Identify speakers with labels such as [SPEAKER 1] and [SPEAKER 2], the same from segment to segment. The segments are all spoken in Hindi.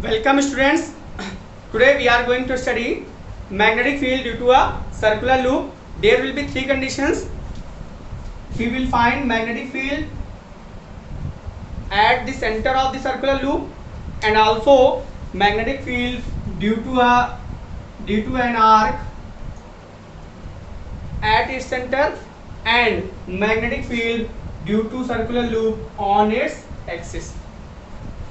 [SPEAKER 1] Welcome students. Today we are going to study magnetic field due to a circular loop. There will be three conditions. We will find magnetic field at the center of the circular loop and also magnetic field due to an arc at its center and magnetic field due to circular loop on its axis.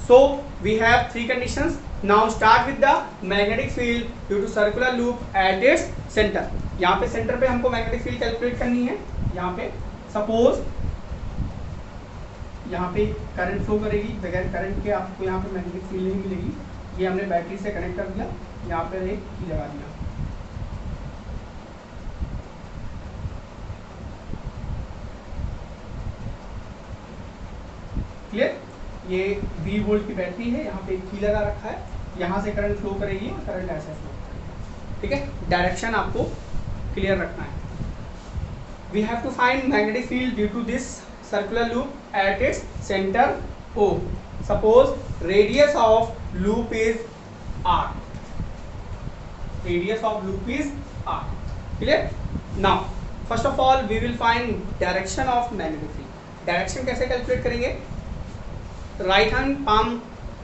[SPEAKER 1] So we have three conditions. Now start with the magnetic field due to circular loop at its center. यहाँ पे सेंटर पे हमको मैग्नेटिक फील्ड कैलकुलेट करनी है. यहाँ पे सपोज यहाँ पे करंट फ्लो करेगी, बगैर करंट के आपको यहाँ पे मैग्नेटिक फील्ड नहीं मिलेगी. ये हमने बैटरी से कनेक्ट कर दिया, यहाँ पे एक की लगा दिया. क्लियर? ये 20 वोल्ट की बैटरी है, यहाँ पे एक की लगा रखा है, यहाँ से करंट फ्लो करेगी और करंट ऐसे फ्लो करेगी. ठीक है, डायरेक्शन आपको क्लियर रखना है. We have to find magnetic field due to this circular loop at its centre O. Suppose radius of loop is R. Radius of loop is R. Clear? Now first of all we will find direction of magnetic field. Direction कैसे कैलकुलेट करेंगे? राइट हैंड पाम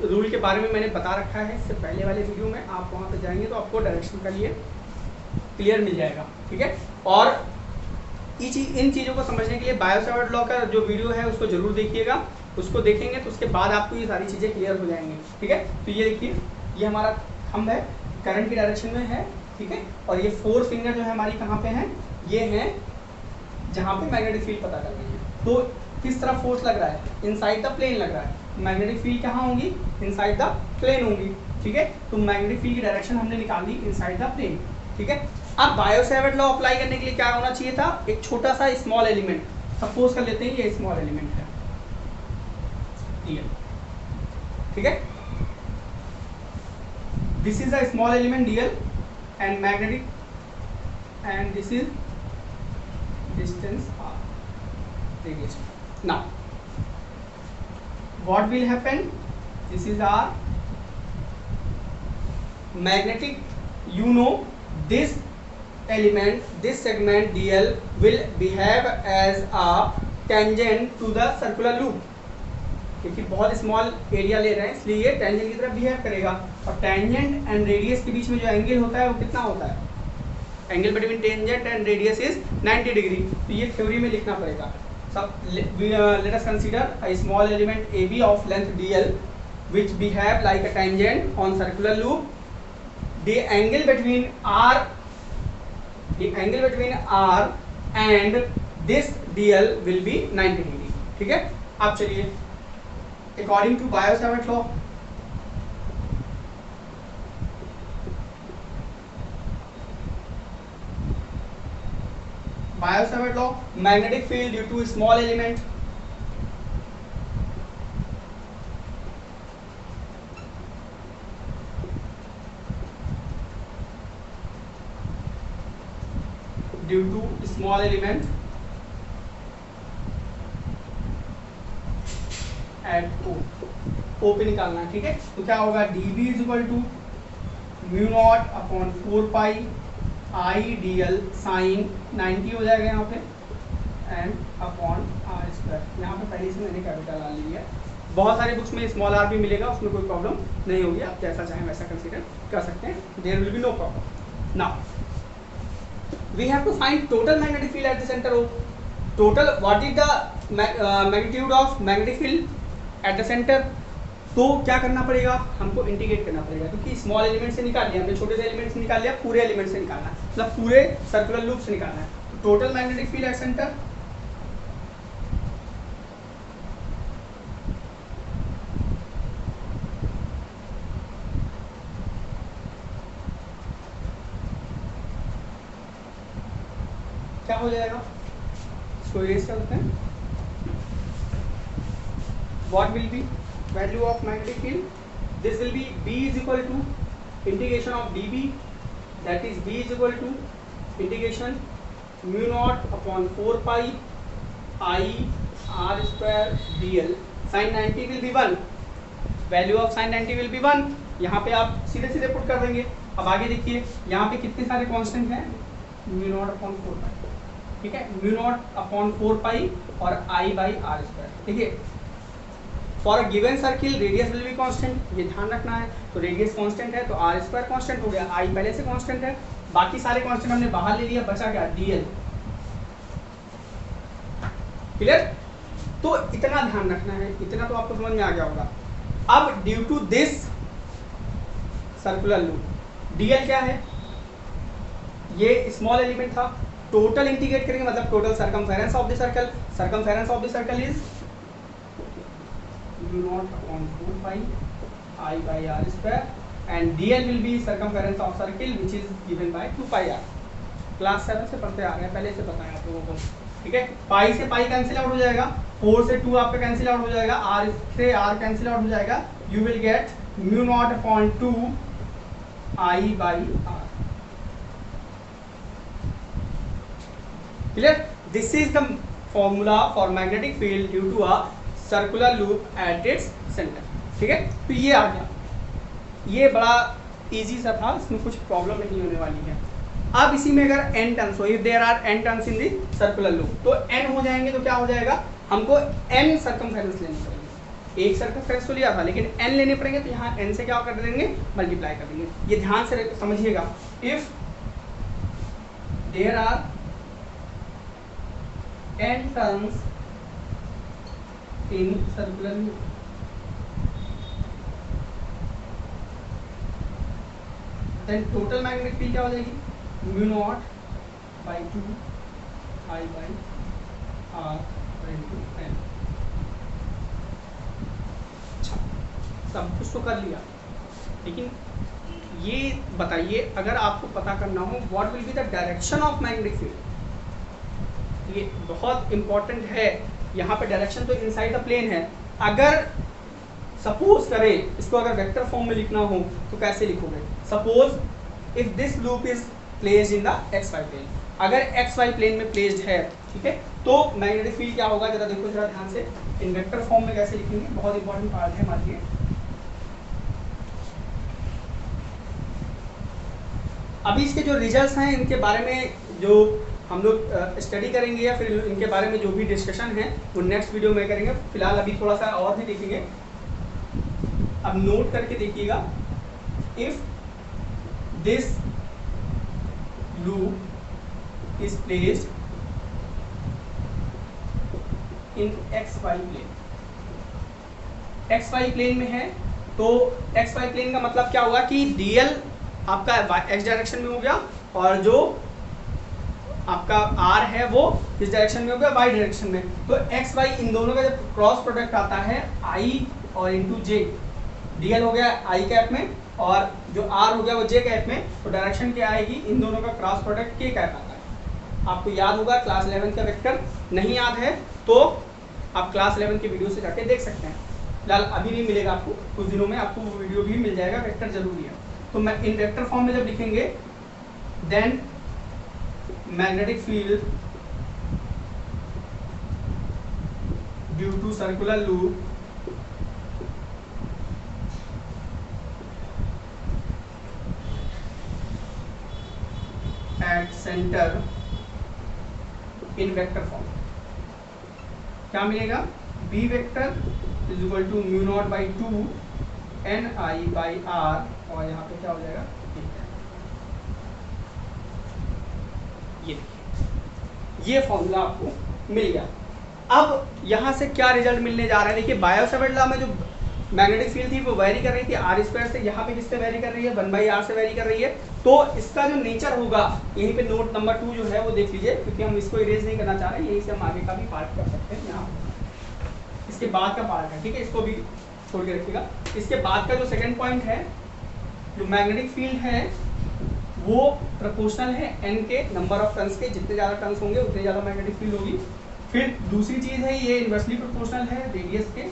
[SPEAKER 1] रूल के बारे में मैंने बता रखा है इससे पहले वाले वीडियो में. आप वहाँ पे जाएंगे तो आपको डायरेक्शन का लिए क्लियर मिल जाएगा. ठीक है, और इन चीज़ों को समझने के लिए बायो-सावर्ट लॉ का जो वीडियो है उसको जरूर देखिएगा. उसको देखेंगे तो उसके बाद आपको ये सारी चीज़ें क्लियर हो जाएंगी. ठीक है, तो ये देखिए, ये हमारा थंब है, करंट की डायरेक्शन में है. ठीक है, और ये 4 फिंगर जो है हमारी कहाँ पे हैं? ये हैं जहाँ पे मैग्नेटिक फील्ड पता कर रही है. तो किस तरह फोर्स लग रहा है? इनसाइड द प्लेन लग रहा है. मैग्नेटिक फील्ड कहाँ होंगी? इनसाइड द प्लेन होंगी. ठीक है, तो मैग्नेटिक फील्ड की डायरेक्शन हमने निकाल दी इनसाइड द प्लेन. ठीक है, अब बायो-सावर्ट लॉ अप्लाई करने के लिए क्या होना चाहिए था? एक छोटा सा स्मॉल एलिमेंट, सपोज कर लेते हैं ये स्मॉल एलिमेंट है. ठीक है, this is a small element dl and magnetic and this is distance r, radius. Now what will happen? This is our magnetic, you know, this element, this segment dl will behave as a tangent to the circular loop. क्योंकि बहुत स्मॉल एरिया ले रहे हैं इसलिए ये टेंजेंट की तरफ बिहेव करेगा. और टेंजेंट एंड रेडियस के बीच में जो एंगल होता है वो कितना होता है? Angle between tangent and radius is 90 degree. तो ये थ्योरी में लिखना पड़ेगा. Let us consider a small element AB of length dl which behave like a tangent on circular loop. The angle between R and this dl will be 90 degree. ठीक है, अब चलिए according to Biot Savart law, Biot Savart law, magnetic field due to small element at O पे निकालना है. ठीक है, तो क्या होगा? dB is equal to mu naught upon 4 pi I dl sine 90 हो जाएगा यहाँ पे एंड अपॉन r स्क्वायर. यहाँ पे पहले से मैंने कैपिटल R ले लिया. बहुत सारे बुक्स में स्मॉल r भी मिलेगा, उसमें कोई प्रॉब्लम नहीं होगी. आप जैसा चाहें वैसा कंसीडर कर सकते हैं. There will be no problem. Now we have to find total magnetic field at the centre of. Total what is the magnitude of magnetic field at the centre? तो क्या करना पड़ेगा? हमको इंटीग्रेट करना पड़ेगा, क्योंकि स्मॉल एलिमेंट से निकाल लिया हमने, छोटे से एलिमेंट से निकाल लिया, पूरे एलिमेंट से निकालना है, मतलब पूरे सर्कुलर लूप से निकालना है. तो total magnetic field at centre क्या हो जाएगा? इसको इरेज करते हैं. What will B value of magnetic field? This will be B is equal to integration of dB, that is B is equal to integration mu naught upon 4 pi I r square dl. Sin 90 will be 1. Value of sin 90 will be 1. यहाँ पे आप सीधे सीधे पुट कर देंगे। अब आगे देखिए यहाँ पे कितने सारे कांस्टेंट हैं, म्यू नॉट अपॉन 4 पाई, ठीक है, म्यू नॉट अपॉन 4 पाई और आई बाई आर स्क्वायर, ठीक है। For a given circle radius will be constant, ये ध्यान रखना है। तो रेडियस कांस्टेंट है तो आर स्क्वायर कांस्टेंट हो गया, आई पहले से कांस्टेंट है, बाकी सारे कांस्टेंट हमने बाहर ले लिया, बचा क्या, डीएल। क्लियर? तो इतना ध्यान रखना है, इतना तो आपको समझ में आ गया होगा। अब due to this circular loop, dl क्या है, ये स्मॉल एलिमेंट था, टोटल इंटीग्रेट करेंगे मतलब total circumference of the circle, circumference of the circle is mu naught upon 4 pi I by R square and dl will be circumference of circle which is given by 2 pi R. Class 7 से पढ़ते आ रहे हैं, पहले से बताएं आप लोगों को, ठीक है। पाई से पाई कैंसिल आउट हो जाएगा, 4 से 2 आपका कैंसिल आउट हो जाएगा, आर से आर कैंसिल आउट हो जाएगा, you will get mu naught upon 2 I by R. Clear? This is the formula for magnetic field due to a circular loop at its centre, ठीक है। तो ये आ गया, ये बड़ा इजी सा था, इसमें कुछ प्रॉब्लम नहीं होने वाली है। अब इसी में अगर n टर्न्स हो, if there are n turns in the circular loop, तो n हो जाएंगे तो क्या हो जाएगा, हमको n सर्कमफेरेंस लेने पड़ेंगे। एक सर्कमफेरेंस तो लिया था लेकिन n लेने पड़ेंगे, तो यहाँ n से क्या कर देंगे, मल्टीप्लाई कर देंगे। ये ध्यान से समझिएगा, if there are n turns in circular loop, then total magnetic field क्या हो जाएगी, mu naught by 2 I by R into N. अच्छा, सब कुछ तो कर लिया, लेकिन ये बताइए अगर आपको पता करना हो what will be the direction of magnetic field, ये बहुत इंपॉर्टेंट है। यहाँ पे डायरेक्शन तो इनसाइड द प्लेन है, अगर सपोज करें इसको अगर वेक्टर फॉर्म में लिखना हो तो कैसे लिखोगे, suppose if this loop is placed in the X Y plane, अगर एक्स वाई प्लेन में प्लेस्ड है, ठीक है, तो मैग्नेटिक फील्ड क्या होगा, जरा देखो जरा ध्यान से, इन वेक्टर फॉर्म में कैसे लिखेंगे, बहुत इंपॉर्टेंट पार्ट है हमारे लिए। अभी इसके जो रिजल्ट्स हैं इनके बारे में जो हम लोग स्टडी करेंगे या फिर इनके बारे में जो भी डिस्कशन है वो नेक्स्ट वीडियो में करेंगे, फिलहाल अभी थोड़ा सा और भी देखेंगे। अब नोट करके देखिएगा, if this loop is placed in X Y plane, X Y plane में है, तो एक्स वाई प्लेन का मतलब क्या होगा कि डीएल आपका एक्स डायरेक्शन में हो गया और जो आपका आर है वो किस डायरेक्शन में हो गया, वाई डायरेक्शन में। तो एक्स वाई इन दोनों का जब क्रॉस प्रोडक्ट आता है आई और इंटू जे, डीएल हो गया आई कैप में और जो आर हो गया वो जे कैप में, तो डायरेक्शन क्या आएगी, इन दोनों का क्रॉस प्रोडक्ट के कैप आता है। आपको याद होगा क्लास 11 का वेक्टर, नहीं याद है तो आप क्लास 11 के वीडियो से जाके देख सकते हैं, फिलहाल अभी नहीं मिलेगा आपको, कुछ दिनों में आपको वो वीडियो भी मिल जाएगा, वेक्टर जरूरी है। तो मैं इन वेक्टर फॉर्म में जब लिखेंगे, then magnetic field due to circular loop at centre in vector form क्या मिलेगा, B vector is equal to mu naught by 2 N I by R, और यहाँ पे क्या हो जाएगा, ये फॉर्मूला आपको मिल गया। अब यहाँ से क्या रिजल्ट मिलने जा रहा है, देखिए बायो-सावर्ट लॉ में जो मैग्नेटिक फील्ड थी वो वेरी कर रही थी आर स्क्वायर से, यहाँ पे किससे वेरी कर रही है, 1/r से वेरी कर रही है। तो इसका जो नेचर होगा, यहीं पे नोट नंबर 2 जो है वो देख लीजिए, क्योंकि हम इसको इरेज नहीं करना चाह रहे, यहीं से हम आगे का भी पार्ट कर सकते हैं, यहाँ इसके बाद का पार्ट है, ठीक है, इसको भी छोड़ के रखिएगा। इसके बाद का जो सेकेंड पॉइंट है, जो मैग्नेटिक फील्ड है वो प्रोपोर्शनल है n के नंबर ऑफ टर्न्स के, जितने ज़्यादा टर्न्स होंगे उतने ज़्यादा मैग्नेटिक फील्ड होगी। फिर दूसरी चीज़ है ये इन्वर्सली प्रोपोर्शनल है रेडियस के,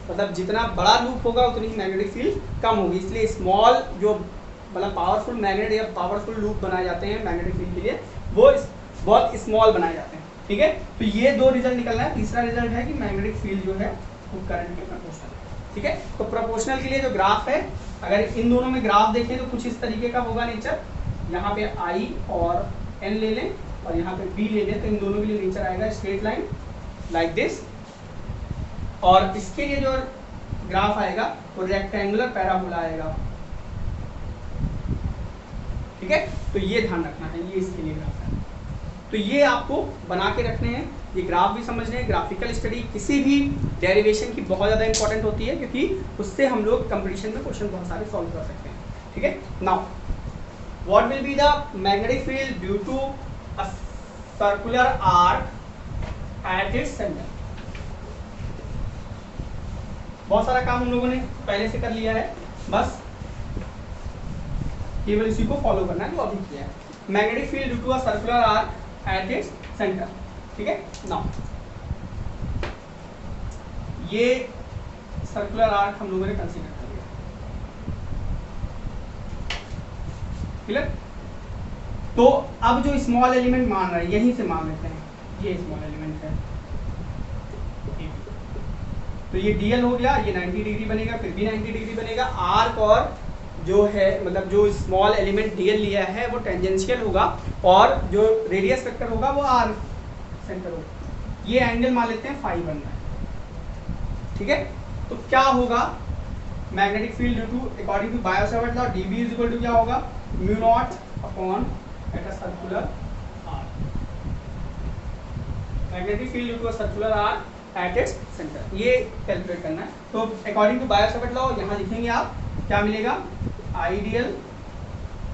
[SPEAKER 1] मतलब जितना बड़ा लूप होगा उतनी ही मैग्नेटिक फील्ड कम होगी, इसलिए स्मॉल जो मतलब पावरफुल मैग्नेट या पावरफुल लूप बनाए जाते हैं मैग्नेटिक फील्ड के लिए, वो बहुत स्मॉल बनाए जाते हैं, ठीक है। तो ये 2 रिजल्ट निकलना है। तीसरा रिजल्ट है कि मैग्नेटिक फील्ड जो है वो करंट के प्रोपोर्शनल है, ठीक है। तो प्रोपोर्शनल के लिए जो ग्राफ है अगर इन दोनों में ग्राफ देखें तो कुछ इस तरीके का होगा नेचर। यहाँ पे I और N ले लें और यहाँ पे B ले लें, तो इन दोनों के लिए नेचर आएगा स्ट्रेट लाइन लाइक दिस। और इसके लिए जो ग्राफ आएगा वो रेक्टेंगुलर पैराबोला आएगा, ठीक है। तो ये ध्यान रखना है, ये इसके लिए ग्राफ है। तो ये आपको बना के रखने हैं, ये ग्राफ भी समझने हैं। ग्राफिकल स्टडी किसी भी डेरिवेशन की बहुत ज़्यादा इंपॉर्टेंट होती है, क्योंकि उससे हम लोग कंपटीशन में क्वेश्चन बहुत सारे सॉल्व कर सकते हैं, ठीक है। Now what will be the magnetic field due to a circular arc at its centre. बहुत सारा काम हम लोगों ने पहले से कर लिया है, बस केवल इसी को फॉलो करना है जो अभी किया है। Magnetic field due to a circular arc at its centre, ठीक है। नाउ ये सर्कुलर आर्क हम लोगों ने कंसीडर कर लिया, क्लियर। तो अब जो स्मॉल एलिमेंट मान रहे हैं यहीं से मान लेते हैं, ये स्मॉल एलिमेंट है, तो ये डीएल हो गया, ये 90 डिग्री बनेगा, फिर भी 90 डिग्री बनेगा। आर्क और जो है मतलब जो स्मॉल एलिमेंट डीएल लिया है वो टेंजेंशियल होगा, और जो रेडियस वेक्टर होगा वो आर सेंटर होगा। ये एंगल मान लेते हैं फाई बन रहा है, ठीक है। तो क्या होगा, magnetic field due to according to Biot Savart law dB is equal to क्या होगा, mu naught upon at a circular arc. Magnetic field due to a circular arc at its centre, ये कैलकुलेट करना है। तो अकॉर्डिंग टू बायो-सावर्ट लॉ यहाँ लिखेंगे आप, क्या मिलेगा, I dl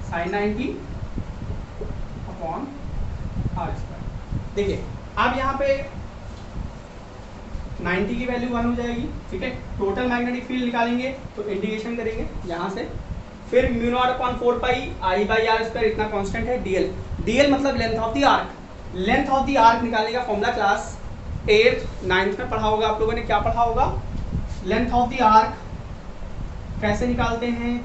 [SPEAKER 1] sine 90 upon R square. देखिए अब यहाँ पे 90 की वैल्यू 1 हो जाएगी, ठीक है। टोटल मैग्नेटिक फील्ड निकालेंगे तो इंटीग्रेशन करेंगे यहाँ से, फिर mu naught upon 4 pi I by R square, इतना कांस्टेंट है। डीएल, डीएल मतलब length of the arc. Length of the arc निकालने का फॉर्मूला क्लास 8th 9th में पढ़ा होगा आप लोगों ने, क्या पढ़ा होगा, लेंथ ऑफ द आर्क कैसे निकालते हैं,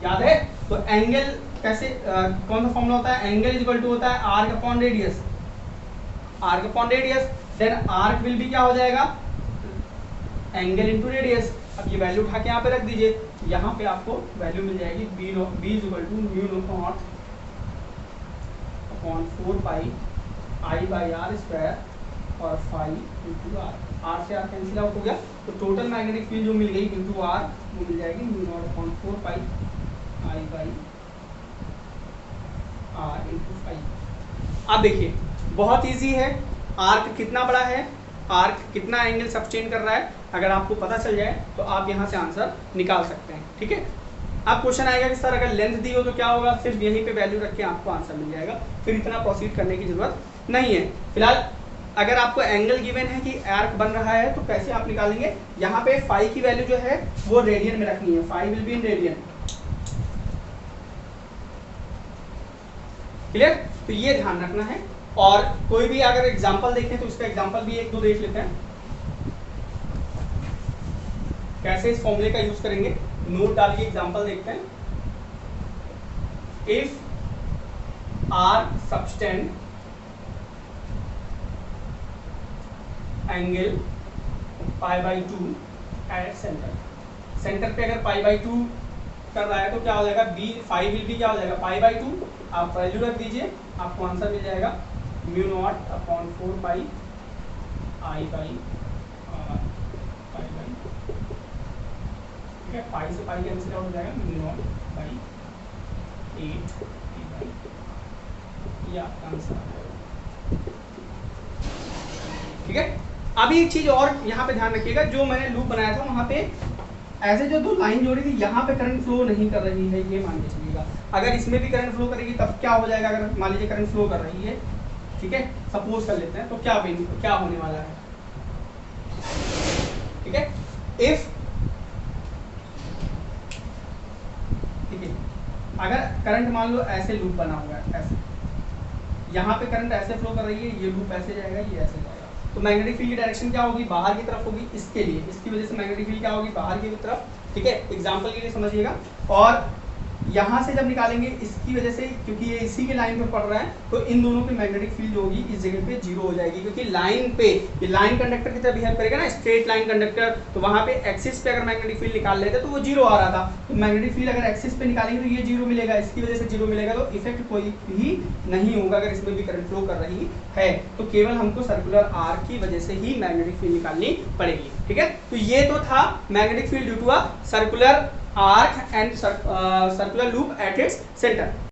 [SPEAKER 1] याद है। तो एंगल कैसे कौन सा फॉर्मूला होता है, एंगल इज इक्वल टू होता है arc upon radius, arc upon radius. Then arc will भी क्या हो जाएगा, एंगल इनटू रेडियस। अब ये वैल्यू उठा के यहाँ पे रख दीजिए, यहाँ पे आपको वैल्यू मिल जाएगी B is equal to mu naught upon 4 pi I by R square और फाई इंटू आर। आर से आर कैंसिल आउट हो गया, तो टोटल मैग्नेटिक फील्ड जो मिल गई इंटू आर वो मिल जाएगी mu naught upon 4 pi I by R into phi. अब देखिए बहुत इजी है, आर्क कितना बड़ा है, आर्क कितना एंगल सब्सटेन कर रहा है, अगर आपको पता चल जाए तो आप यहाँ से आंसर निकाल सकते हैं, ठीक है। अब क्वेश्चन आएगा कि सर अगर लेंथ दी हो तो क्या होगा, सिर्फ यहीं पे वैल्यू रख के आपको आंसर मिल जाएगा, फिर इतना प्रोसीड करने की जरूरत नहीं है। फिलहाल अगर आपको एंगल गिवन है कि आर्क बन रहा है तो कैसे आप निकालेंगे, यहाँ पे फाई की वैल्यू जो है वो रेडियन में रखनी है, phi will be in radian, clear. तो ये ध्यान रखना है। और कोई भी अगर एग्जांपल देखें तो इसका एग्जांपल भी एक दो देख लेते हैं, कैसे इस फॉर्मूले का यूज करेंगे, नोट डालिए, एग्जांपल देखते हैं। If arc subtend angle pi by 2 at centre, centre पे अगर पाई बाई 2 कर रहा है तो क्या हो जाएगा, बी फाई विल भी क्या हो जाएगा पाई बाई 2, आप वैल्यू रख दीजिए, आपको आंसर मिल जाएगा mu naught upon 4 pi I by R pi by, ठीक है। पाई से पाई कैंसिल आउट हो जाएगा, म्यू नॉट बाई 8 बाई, ये आपका आंसर आ जाएगा, ठीक है। अभी एक चीज और यहाँ पे ध्यान रखिएगा, जो मैंने लूप बनाया था वहाँ पे ऐसे जो दो लाइन जोड़ी थी यहाँ पे करंट फ्लो नहीं कर रही है, ये मान के चलिएगा। अगर इसमें भी करंट फ्लो करेगी तब क्या हो जाएगा, अगर मान लीजिए करंट फ्लो कर रही है, ठीक है, सपोज कर लेते हैं, तो क्या होने वाला है, ठीक है। इफ ठीक है, अगर करंट मान लो ऐसे लूप बना हुआ है, ऐसे यहाँ पे करंट ऐसे फ्लो कर रही है, ये लूप ऐसे जाएगा, ये ऐसे जाएगा, तो मैग्नेटिक फील्ड की डायरेक्शन क्या होगी, बाहर की तरफ होगी। इसके लिए, इसकी वजह से मैग्नेटिक फील्ड क्या होगी, बाहर की तरफ, ठीक है। एग्जांपल के लिए समझिएगा। और यहाँ से जब निकालेंगे इसकी वजह से, क्योंकि ये इसी के लाइन पे पड़ रहा है, तो इन दोनों की मैग्नेटिक फील्ड जो होगी इस जगह पे जीरो हो जाएगी, क्योंकि लाइन पे ये लाइन कंडक्टर की तरह बिहेव करेगा ना, स्ट्रेट लाइन कंडक्टर, तो वहाँ पे एक्सिस पे अगर मैग्नेटिक फील्ड निकाल लेते तो वो जीरो आ रहा था, तो मैग्नेटिक फील्ड अगर एक्सिस पे निकालेंगे तो ये जीरो मिलेगा, इसकी वजह से जीरो मिलेगा, तो इफेक्ट कोई भी नहीं होगा अगर इसमें भी करंट फ्लो कर रही है, तो केवल हमको सर्कुलर आर्क की वजह से ही मैग्नेटिक फील्ड निकालनी पड़ेगी। ठीक है, तो ये तो था magnetic field due to a circular arc and circular loop at its center।